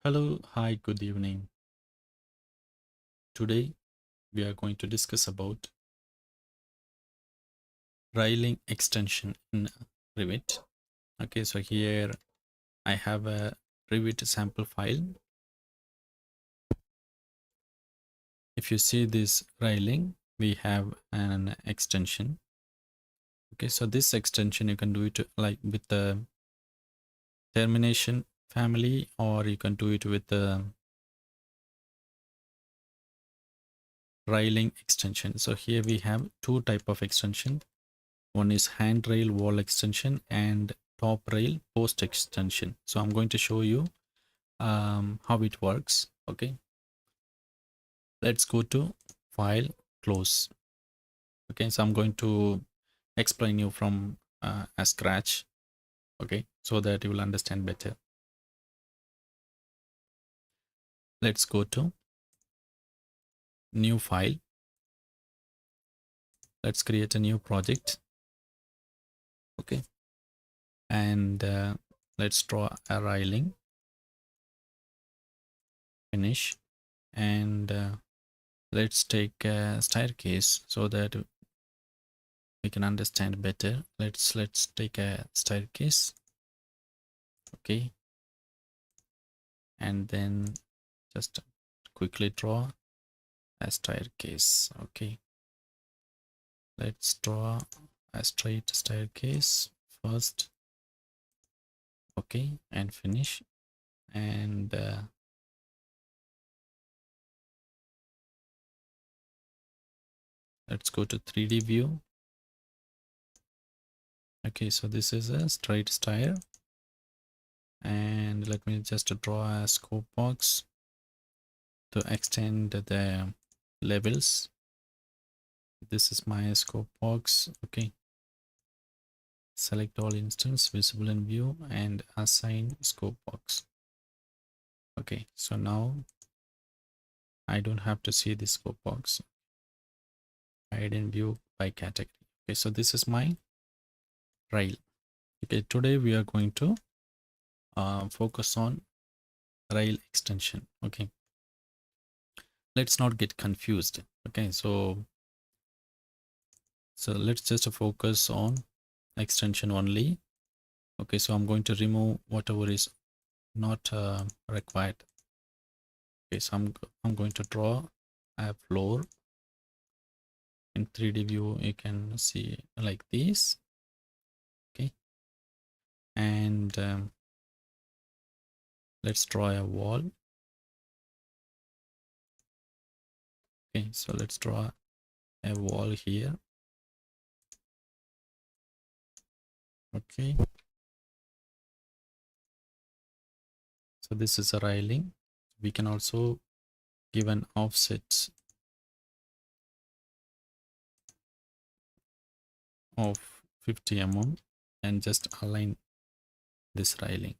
Hello, hi, good evening. Today we are going to discuss about railing extension in Revit. Okay, so here I have a Revit sample file. If you see this railing, we have an extension. Okay, so this extension you can do it like with the termination family, or you can do it with the railing extension. So here we have two type of extension. One is handrail wall extension and top rail post extension. So I'm going to show you how it works. Okay, let's go to file, close. Okay, so I'm going to explain you from a scratch. Okay, so that you will understand better. Let's go to new file. Let's create a new project. Okay, and let's draw a railing. Finish, and let's take a staircase so that we can understand better. Let's take a staircase. Okay, and then just quickly draw a staircase. Okay, let's draw a straight staircase first. Okay, and finish, and let's go to 3D view. Okay, so this is a straight stair, and let me just draw a scope box to extend the levels. This is my scope box. Okay, select all instance visible in view and assign scope box. Okay, so now I don't have to see the scope box. Hide in view by category. Okay, so this is my rail. Okay, today we are going to focus on rail extension. Okay, let's not get confused. Okay, so let's just focus on extension only. Okay, so I'm going to remove whatever is not required. Okay, so I'm going to draw a floor. In 3D view you can see like this. Okay, and let's draw a wall. Okay, so let's draw a wall here. Okay, so this is a railing. We can also give an offset of 50 mm and just align this railing.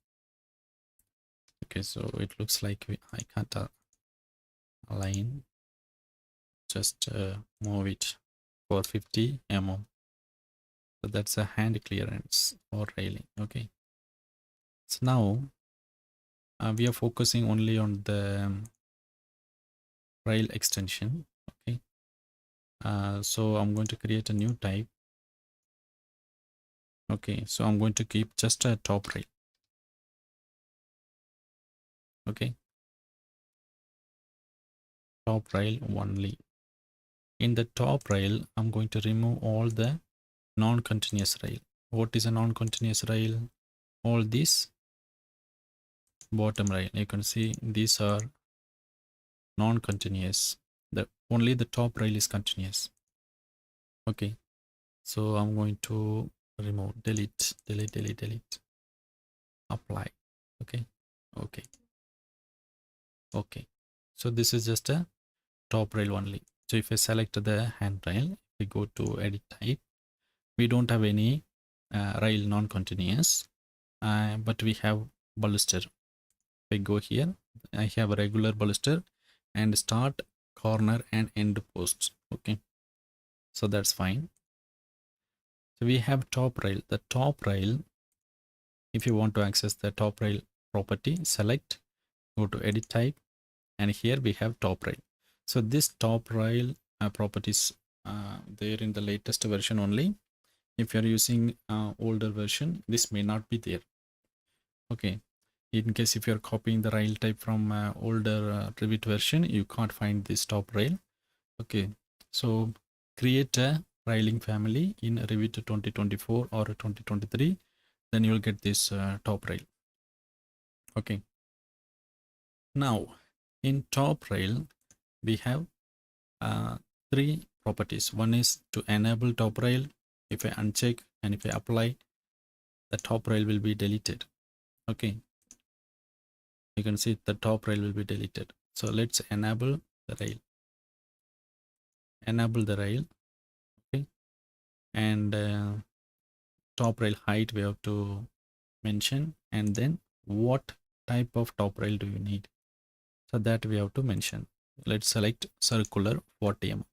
Okay, so it looks like I can't align. Just move it for 50 mm. So that's a hand clearance or railing. Okay, so now we are focusing only on the rail extension. Okay, so I'm going to create a new type. Okay, so I'm going to keep just a top rail. Okay, top rail only. In the top rail I'm going to remove all the non-continuous rail. What is a non-continuous rail? All these bottom rail, you can see these are non-continuous. Only the top rail is continuous. Okay, so I'm going to remove, delete, apply. Okay, okay, so this is just a top rail only. So if I select the handrail, we go to edit type, we don't have any rail non-continuous, but we have baluster. If I go here, I have a regular baluster and start, corner and end posts. Okay, so that's fine. So we have top rail. The top rail, if you want to access the top rail property, select go to edit type, and here we have top rail. So this top rail properties there in the latest version only. If you're using older version, this may not be there. Okay, in case if you're copying the rail type from older Revit version, you can't find this top rail. Okay, so create a railing family in Revit 2024 or 2023, then you'll get this top rail. Okay, now in top rail we have three properties. One is to enable top rail. If I uncheck and if I apply, the top rail will be deleted. Okay, you can see the top rail will be deleted. So let's enable the rail. Enable the rail. Okay, and top rail height we have to mention, and then what type of top rail do you need, so that we have to mention. Let's select circular 40 mm.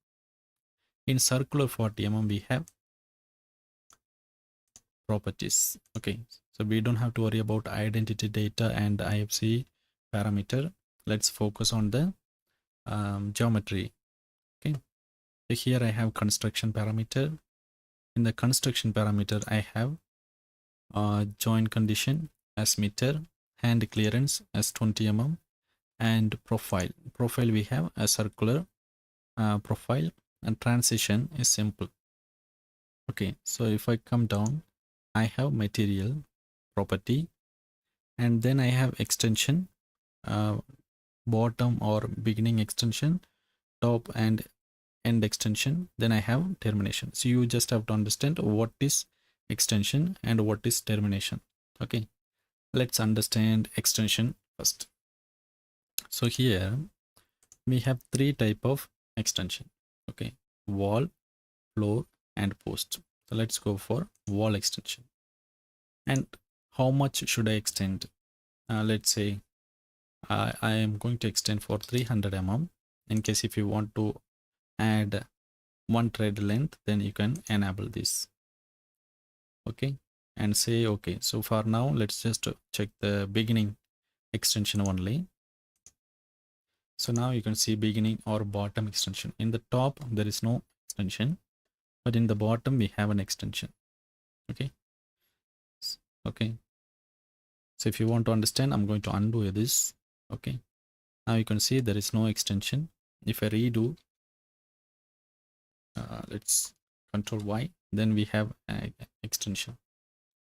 In circular 40 mm we have properties. Okay, so we don't have to worry about identity data and IFC parameter. Let's focus on the geometry. Okay, so here I have construction parameter. In the construction parameter I have joint condition as meter, hand clearance as 20 mm, and profile. Profile we have a circular profile, and transition is simple. Okay, so if I come down, I have material property, and then I have extension, bottom or beginning extension, top and end extension. Then I have termination. So you just have to understand what is extension and what is termination. Okay, let's understand extension first. So here we have three type of extension. Okay, wall, floor, and post. So let's go for wall extension. And how much should I extend? Let's say I am going to extend for 300 mm. In case if you want to add one thread length, then you can enable this. Okay, and say okay. So for now, let's just check the beginning extension only. So now you can see beginning or bottom extension. In the top there is no extension, but in the bottom we have an extension. Okay, okay, so if you want to understand, I'm going to undo this. Okay, now you can see there is no extension. If I redo, let's control Y, then we have an extension.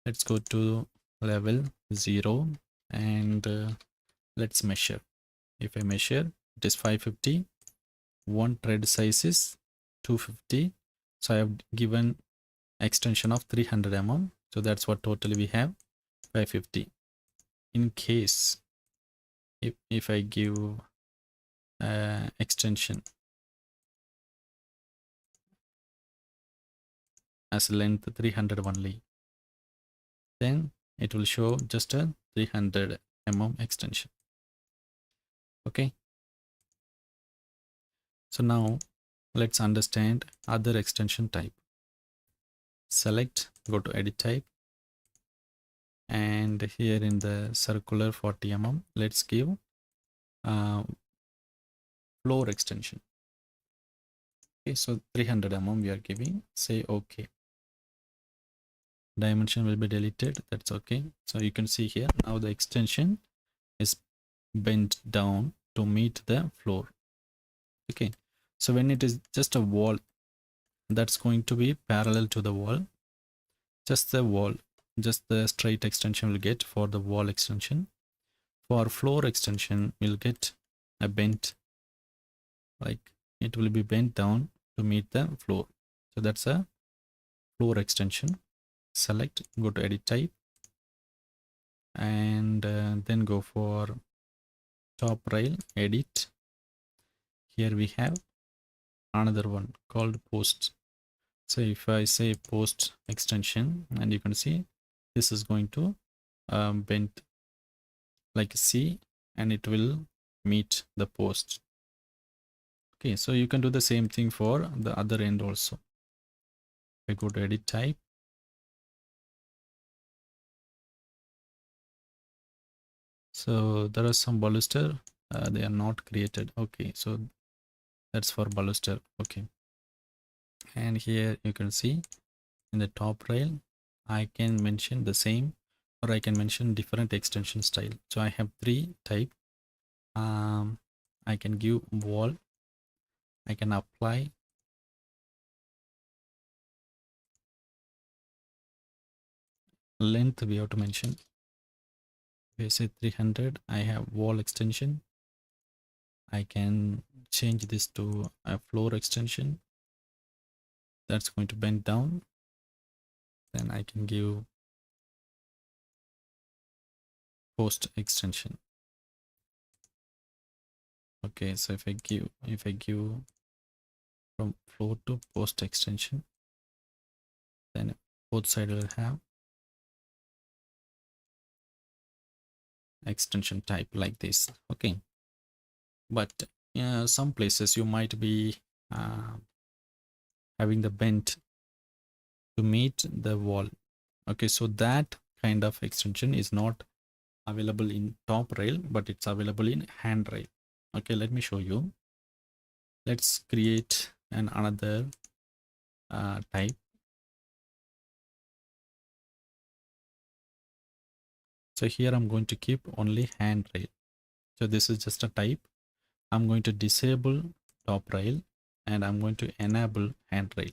Let's go to level 0 and let's measure. If I measure, it is 550. One thread size is 250. So I have given extension of 300 mm. So that's what totally we have, 550. In case if I give extension as length 300 only, then it will show just a 300 mm extension. Okay, so now let's understand other extension type. Select, go to edit type, and here in the circular 40 mm, let's give floor extension. Okay, so 300 mm we are giving. Say okay. Dimension will be deleted. That's okay. So you can see here now the extension is bent down to meet the floor. Okay, so when it is just a wall, that's going to be parallel to the wall. Just the wall, just the straight extension will get for the wall extension. For floor extension, we'll get a bent, like it will be bent down to meet the floor. So that's a floor extension. Select, go to edit type, and then go for top rail, edit. Here we have another one called post. So if I say post extension, and you can see this is going to bend like C, and it will meet the post. Okay, so you can do the same thing for the other end also. I go to edit type, . So there are some baluster, they are not created. Okay, so that's for baluster. Okay, and here you can see in the top rail I can mention the same, or I can mention different extension style. So I have three type. I can give wall, I can apply, length we have to mention. We say 300, I have wall extension. I can change this to a floor extension that's going to bend down. Then I can give post extension. Okay, so if I give from floor to post extension, then both sides will have extension type like this. Okay, but some places you might be having the bend to meet the wall. Okay, so that kind of extension is not available in top rail, but it's available in handrail. Okay, let me show you. Let's create another type. So here I'm going to keep only handrail. So this is just a type. I'm going to disable top rail and I'm going to enable handrail.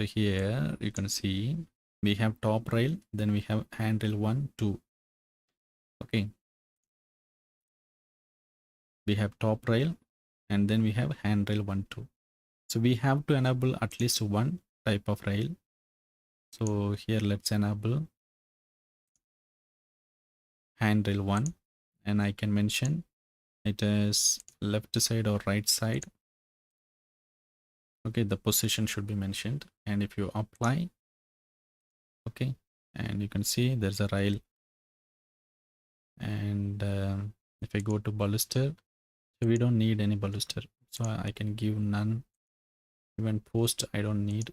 So here you can see we have top rail, then we have handrail 1, 2. Okay, we have top rail and then we have handrail 1, 2. So we have to enable at least one type of rail. So here let's enable handrail 1 and I can mention it is left side or right side. Okay, the position should be mentioned, and if you apply, okay, and you can see there's a rail. And if I go to baluster, so we don't need any baluster, so I can give none. Even post I don't need,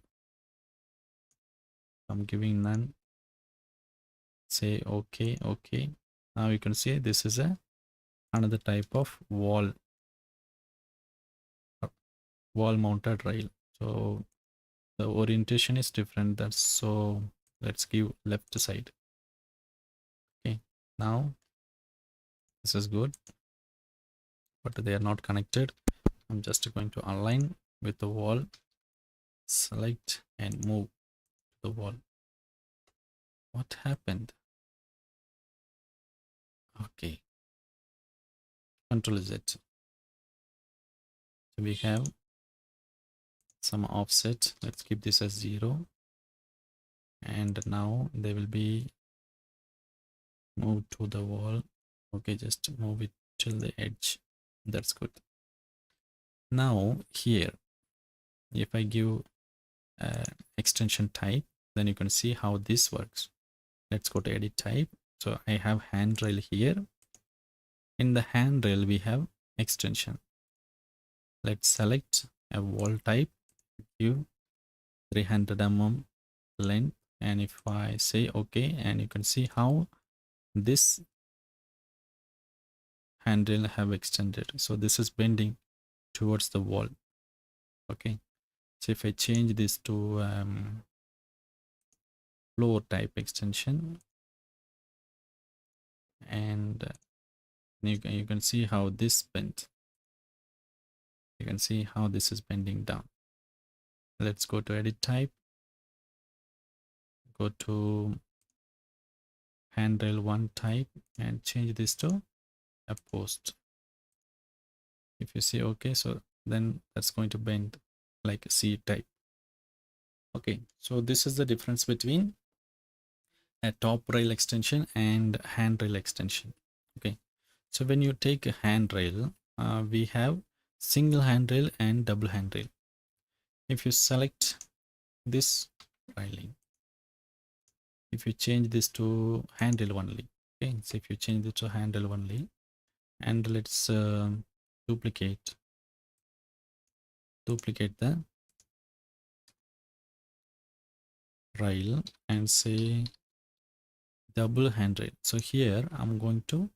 I'm giving none. Say okay. Okay, now you can see this is another type of wall mounted rail. So the orientation is different. That's so let's give left side. Okay, now this is good, but they are not connected. I'm just going to align with the wall, select and move the wall. What happened? Okay, Control Z. So we have some offset. Let's keep this as 0. And now they will be moved to the wall. Okay, just move it till the edge. That's good. Now here, if I give extension type, then you can see how this works. Let's go to edit type. So I have handrail here. In the handrail, we have extension. Let's select a wall type, give 300 mm length, and if I say okay, and you can see how this handrail have extended. So this is bending towards the wall. Okay, so if I change this to floor type extension, and you can see how this bent. You can see how this is bending down. Let's go to edit type, go to handrail 1 type and change this to a post. If you see okay, so then that's going to bend like a C type. Okay, so this is the difference between a top rail extension and handrail extension. Okay, so when you take a handrail, we have single handrail and double handrail. If you select this railing, if you change this to handrail only, okay, so if you change it to handrail only, and let's duplicate the rail and say double handrail. So here I'm going to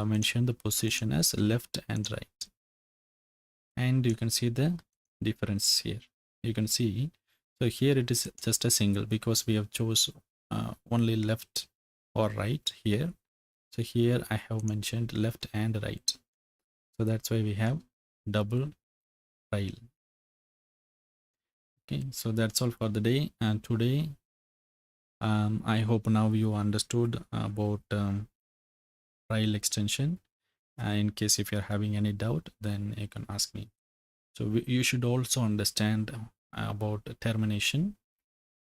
mention the position as left and right, and you can see the difference here. You can see, so here it is just a single because we have chose only left or right here. So here I have mentioned left and right, so that's why we have double rail. Okay, so that's all for the day. And today I hope now you understood about rail extension. In case if you're having any doubt, then you can ask me. So you should also understand about termination.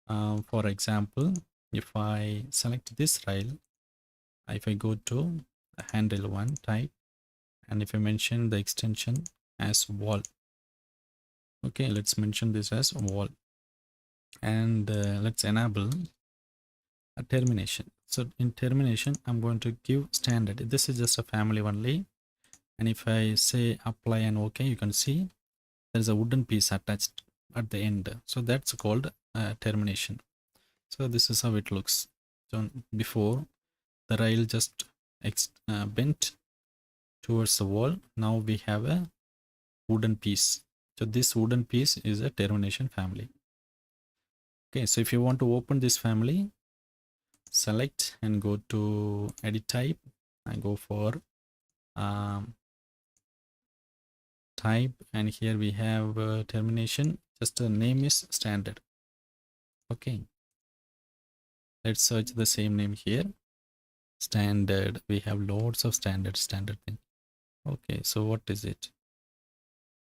For example, if I select this rail, if I go to Handrail 1 type, and if I mention the extension as wall, okay, let's mention this as wall, and let's enable a termination. So in termination, I'm going to give standard. This is just a family only, and if I say apply and OK, you can see there's a wooden piece attached at the end, so that's called termination. So this is how it looks. So before, the rail just bent towards the wall. Now we have a wooden piece. So this wooden piece is a termination family. Okay, so if you want to open this family, select and go to edit type and go for type, and here we have termination. Just the name is standard. Okay, let's search the same name here. Standard. We have loads of standard thing. Okay, so what is it?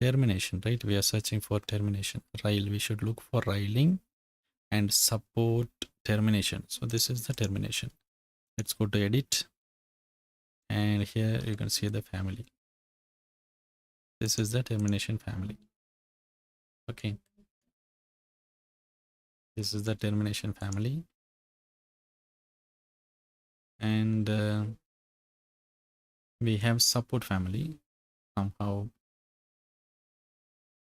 Termination, right? We are searching for termination. Rail. We should look for railing and support termination. So this is the termination. Let's go to edit, and here you can see the family. This is the termination family. Okay, this is the termination family, and we have support family. Somehow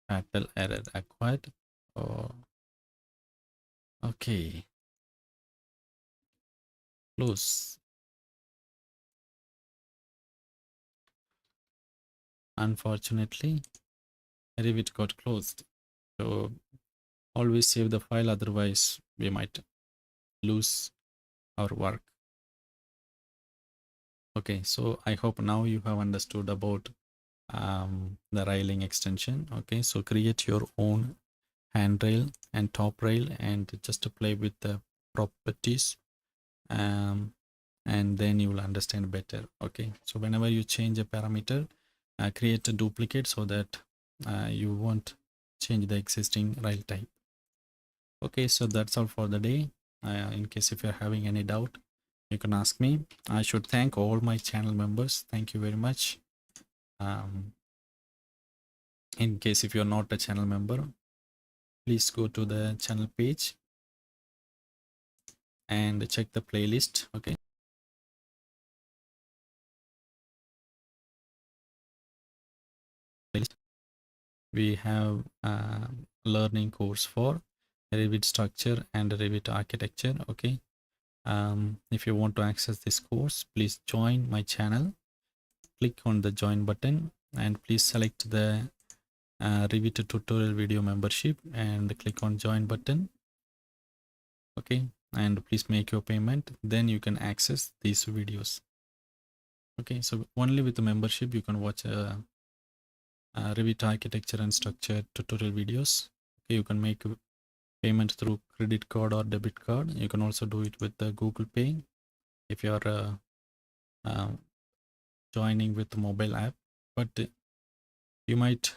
fatal error acquired. Oh, okay, close. Unfortunately, Revit got closed. So always save the file, otherwise we might lose our work. Okay, so I hope now you have understood about the railing extension. Okay, so create your own handrail and top rail and just to play with the properties, and then you will understand better. Okay, so whenever you change a parameter, create a duplicate so that you won't change the existing rail type. Okay, so that's all for the day. In case if you're having any doubt, you can ask me. I should thank all my channel members. Thank you very much. In case if you're not a channel member, please go to the channel page and check the playlist. Okay, we have a learning course for Revit structure and Revit architecture. Okay, if you want to access this course, please join my channel. Click on the join button and please select the Revit tutorial video membership and click on join button. Okay, and please make your payment, then you can access these videos. Okay, so only with the membership you can watch Revit architecture and structure tutorial videos. Okay, you can make payment through credit card or debit card. You can also do it with the Google Pay if you are joining with the mobile app, but you might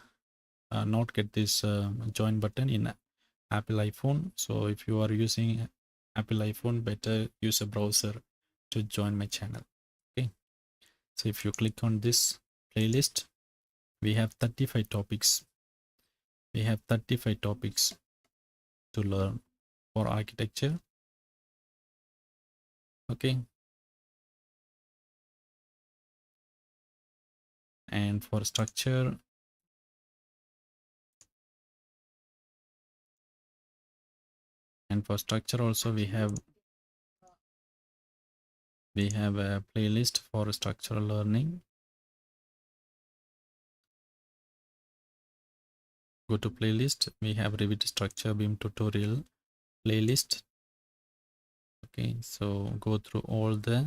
not get this join button in Apple iPhone. So if you are using Apple iPhone, better use a browser to join my channel. Okay, so if you click on this playlist, we have 35 topics. We have 35 topics to learn for architecture. Okay, and for structure, also we have We have a playlist for structural learning. Go to playlist. We have Revit structure beam tutorial playlist. Okay, so go through all the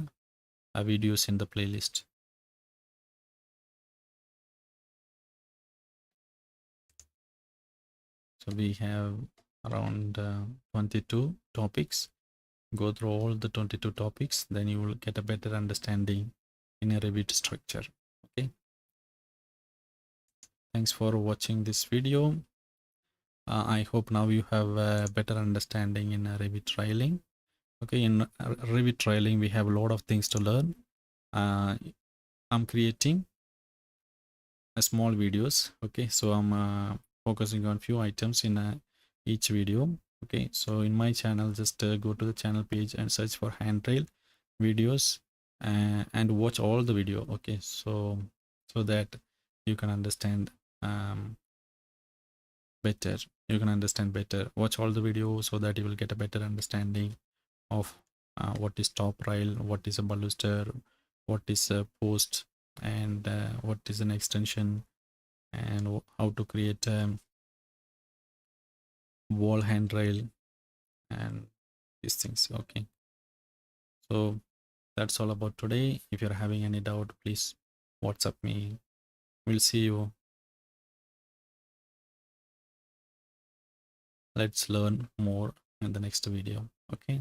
videos in the playlist. So we have around 22 topics. Go through all the 22 topics, then you will get a better understanding in a Revit structure. Okay, thanks for watching this video. I hope now you have a better understanding in Revit trialing. Okay, in Revit trialing we have a lot of things to learn. I'm creating a small videos. Okay, so I'm focusing on few items in each video. Okay, so in my channel, just go to the channel page and search for Handrail videos and watch all the video. Okay, so that you can understand better. You can understand better. Watch all the videos so that you will get a better understanding of what is top rail, what is a baluster, what is a post, and what is an extension, and how to create a wall handrail and these things. Okay, so that's all about today. If you're having any doubt, please WhatsApp me. We'll see you. Let's learn more in the next video. Okay.